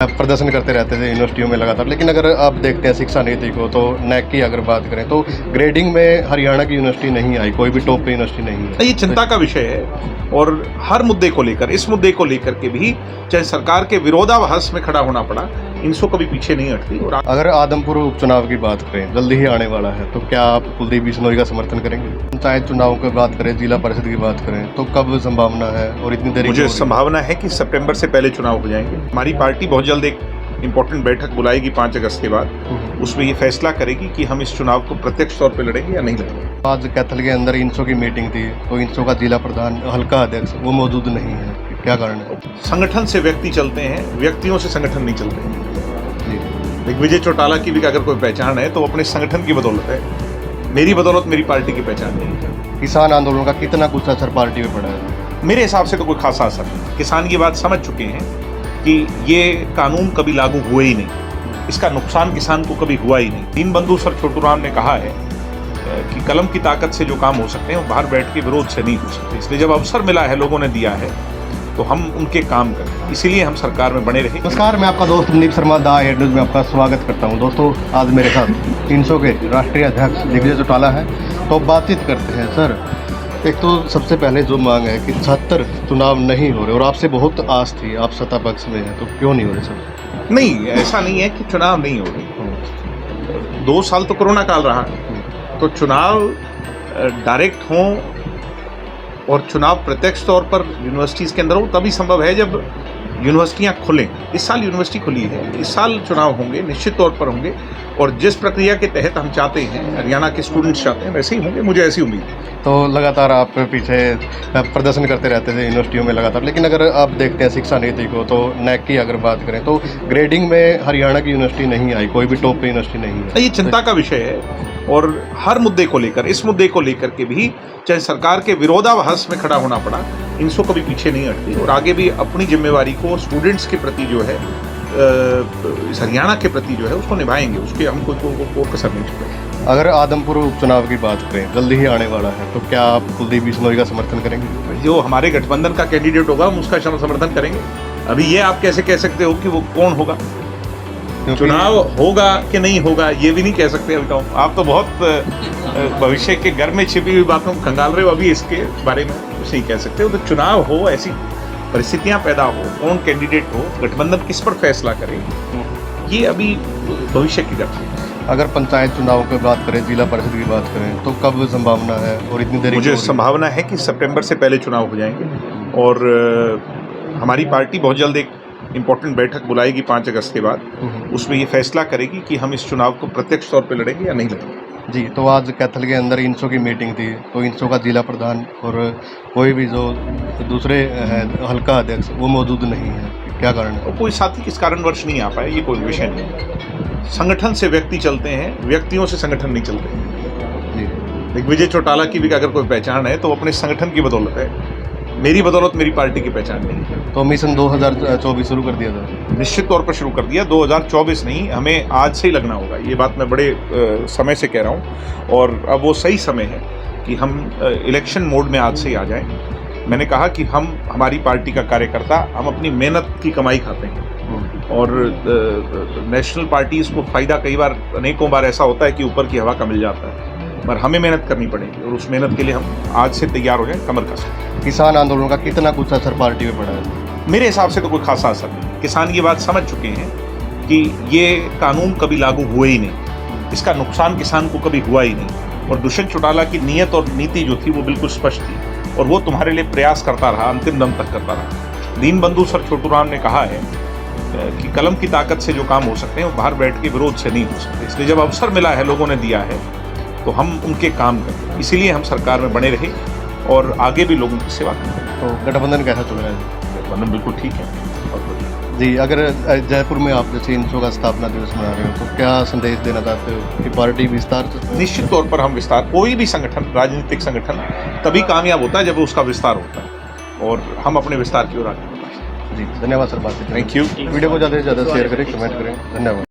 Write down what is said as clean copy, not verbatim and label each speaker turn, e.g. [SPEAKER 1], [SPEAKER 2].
[SPEAKER 1] प्रदर्शन करते रहते थे यूनिवर्सिटियों में लगातार, लेकिन अगर आप देखते हैं शिक्षा नीति को तो नैक की अगर बात करें तो ग्रेडिंग में हरियाणा की यूनिवर्सिटी नहीं आई, कोई भी टॉप पे यूनिवर्सिटी नहीं है।
[SPEAKER 2] ये चिंता का विषय है और हर मुद्दे को लेकर, इस मुद्दे को लेकर के भी चाहे सरकार के विरोधाभास में खड़ा होना पड़ा, इनसो कभी पीछे नहीं हटती। और
[SPEAKER 1] अगर आदमपुर उपचुनाव की बात करें, जल्दी ही आने वाला है, तो क्या आप कुलदीप बिश्नोई का समर्थन करेंगे? पंचायत चुनाव की बात करें, जिला परिषद की बात करें, तो कब संभावना है और इतनी देरी?
[SPEAKER 2] मुझे संभावना है कि सितंबर से पहले चुनाव हो जाएंगे। हमारी पार्टी बहुत जल्द एक इम्पोर्टेंट बैठक बुलाएगी 5 अगस्त के बाद। उसमें ये फैसला करेगी कि हम इस चुनाव को प्रत्यक्ष तौर पर लड़ेंगे या नहीं लड़ेंगे।
[SPEAKER 1] आज कैथल के अंदर इंसो की मीटिंग थी, तो इंसो का जिला प्रधान, हल्का अध्यक्ष वो मौजूद नहीं है, क्या कारण है?
[SPEAKER 2] संगठन से व्यक्ति चलते हैं, व्यक्तियों से संगठन नहीं चलते हैं। दिग्विजय चौटाला की भी अगर कोई पहचान है तो अपने संगठन की बदौलत है, मेरी बदौलत मेरी पार्टी की पहचान नहीं है।
[SPEAKER 1] किसान आंदोलन का कितना कुछ असर पार्टी में पड़ा है?
[SPEAKER 2] मेरे हिसाब से तो कोई खासा असर नहीं। किसान ये बात समझ चुके हैं कि ये कानून कभी लागू हुए ही नहीं, इसका नुकसान किसान को कभी हुआ ही नहीं। दीनबंधु सर छोटूराम ने कहा है कि कलम की ताकत से जो काम हो सकते हैं वो बाहर बैठ के विरोध से नहीं हो सकते। इसलिए जब अवसर मिला है, लोगों ने दिया है, तो हम उनके काम करें, इसीलिए हम सरकार में बने रहे।
[SPEAKER 1] नमस्कार, मैं आपका दोस्त Mandeep Sharma the head news में आपका स्वागत करता हूं। दोस्तों, आज मेरे साथ इंसो के राष्ट्रीय अध्यक्ष दिग्विजय चौटाला है, तो बातचीत करते हैं। सर, एक तो सबसे पहले जो मांग है कि 76 चुनाव नहीं हो रहे और आपसे बहुत आस थी, आप सत्ता पक्ष में हैं, तो क्यों नहीं हो रहे सर?
[SPEAKER 2] नहीं, ऐसा नहीं है कि चुनाव नहीं हो रहे। 2 साल तो कोरोना काल रहा, तो चुनाव डायरेक्ट हों और चुनाव प्रत्यक्ष तौर पर यूनिवर्सिटीज़ के अंदर हो तभी संभव है जब यूनिवर्सिटियां खुलें। इस साल यूनिवर्सिटी खुली है, इस साल चुनाव होंगे, निश्चित तौर पर होंगे, और जिस प्रक्रिया के तहत हम चाहते हैं, हरियाणा के स्टूडेंट्स चाहते हैं, वैसे ही होंगे, मुझे ऐसी उम्मीद है।
[SPEAKER 1] तो लगातार आप पीछे प्रदर्शन करते रहते थे यूनिवर्सिटियों में लगातार, लेकिन अगर आप देखते हैं शिक्षा नीति को तो नैक की अगर बात करें तो ग्रेडिंग में हरियाणा की यूनिवर्सिटी नहीं आई, कोई भी टॉप पे यूनिवर्सिटी नहीं है।
[SPEAKER 2] ये चिंता का विषय है और हर मुद्दे को लेकर, इस मुद्दे को लेकर के भी चाहे सरकार के विरोधाभास में खड़ा होना पड़ा, इनसो कभी पीछे नहीं हटती और आगे भी अपनी जिम्मेवारी को स्टूडेंट्स के प्रति जो है, इस हरियाणा के प्रति जो है, उसको निभाएंगे। उसके हम कोई कसर नहीं छोड़ेंगे।
[SPEAKER 1] अगर आदमपुर उपचुनाव की बात करें, जल्दी ही आने वाला है, तो क्या आप कुलदीप बिश्नोई का समर्थन करेंगे?
[SPEAKER 2] जो हमारे गठबंधन का कैंडिडेट होगा हम उसका समर्थन करेंगे। अभी ये आप कैसे कह सकते हो कि वो कौन होगा? चुनाव होगा कि नहीं होगा ये भी नहीं कह सकते। अभी तो आप तो बहुत भविष्य के घर में छिपी हुई बातों को खंगाल रहे हो, अभी इसके बारे में कुछ नहीं कह सकते हो। तो चुनाव हो, ऐसी परिस्थितियां पैदा हो, कौन कैंडिडेट हो, गठबंधन किस पर फैसला करे, ये अभी भविष्य की बात है।
[SPEAKER 1] अगर पंचायत चुनाव की बात करें, जिला परिषद की बात करें, तो कब संभावना है और इतनी देरी?
[SPEAKER 2] मुझे संभावना है कि सितंबर से पहले चुनाव हो जाएंगे और हमारी पार्टी बहुत जल्द एक इम्पोर्टेंट बैठक बुलाएगी 5 अगस्त के बाद। उसमें ये फैसला करेगी कि हम इस चुनाव को प्रत्यक्ष तौर पर लड़ेंगे या नहीं लड़ेंगे।
[SPEAKER 1] जी, तो आज कैथल के अंदर इंसो की मीटिंग थी, तो इंसो का जिला प्रधान और कोई भी जो दूसरे हैं हल्का अध्यक्ष वो मौजूद नहीं है, क्या कारण है?
[SPEAKER 2] तो कोई साथी किस कारणवश नहीं आ पाए, ये कोई विषय नहीं है। संगठन से व्यक्ति चलते हैं, व्यक्तियों से संगठन नहीं चलते हैं।
[SPEAKER 1] जी,
[SPEAKER 2] दिग्विजय चौटाला की भी अगर कोई पहचान है तो अपने संगठन की बदौलत है, मेरी बदौलत मेरी पार्टी की पहचान नहीं है।
[SPEAKER 1] तो मिशन 2024 शुरू कर दिया था?
[SPEAKER 2] निश्चित तौर पर शुरू कर दिया। 2024 नहीं, हमें आज से ही लगना होगा। ये बात मैं बड़े समय से कह रहा हूँ और अब वो सही समय है कि हम इलेक्शन मोड में आज से ही आ जाएं। मैंने कहा कि हमारी पार्टी का कार्यकर्ता, हम अपनी मेहनत की कमाई खाते हैं और नेशनल पार्टीज़ को फ़ायदा कई बार, अनेकों बार ऐसा होता है कि ऊपर की हवा का मिल जाता है, पर हमें मेहनत करनी पड़ेगी और उस मेहनत के लिए हम आज से तैयार हो जाएं, कमर कस।
[SPEAKER 1] किसान आंदोलन का कितना कुछ असर पार्टी में पड़ा है?
[SPEAKER 2] मेरे हिसाब से तो कोई खासा असर नहीं। किसान ये बात समझ चुके हैं कि ये कानून कभी लागू हुए ही नहीं, इसका नुकसान किसान को कभी हुआ ही नहीं। और दुष्यंत चौटाला की नीयत और नीति जो थी वो बिल्कुल स्पष्ट थी और वो तुम्हारे लिए प्रयास करता रहा, अंतिम दम तक करता रहा। दीनबंधु सर छोटूराम ने कहा है कि कलम की ताकत से जो काम हो सकते हैं वो बाहर बैठ के विरोध से नहीं हो सकते। इसलिए जब अवसर मिला है, लोगों ने दिया है, तो हम उनके काम करें, इसीलिए हम सरकार में बने रहे और आगे भी लोगों की सेवा करें।
[SPEAKER 1] तो गठबंधन कैसा चल रहा है?
[SPEAKER 2] गठबंधन बिल्कुल ठीक है, बहुत बढ़िया।
[SPEAKER 1] जी, अगर जयपुर में आप जैसे इंसो का स्थापना दिवस मना रहे हो, तो क्या संदेश देना चाहते हो कि पार्टी विस्तार?
[SPEAKER 2] निश्चित तौर पर हम विस्तार, कोई भी संगठन, राजनीतिक संगठन तभी कामयाब होता है जब उसका विस्तार होता है और हम अपने विस्तार की ओर आगे बढ़ते हैं।
[SPEAKER 1] जी, धन्यवाद सर, बात।
[SPEAKER 2] Thank you.
[SPEAKER 1] वीडियो को ज़्यादा से ज़्यादा शेयर करें, कमेंट करें, धन्यवाद।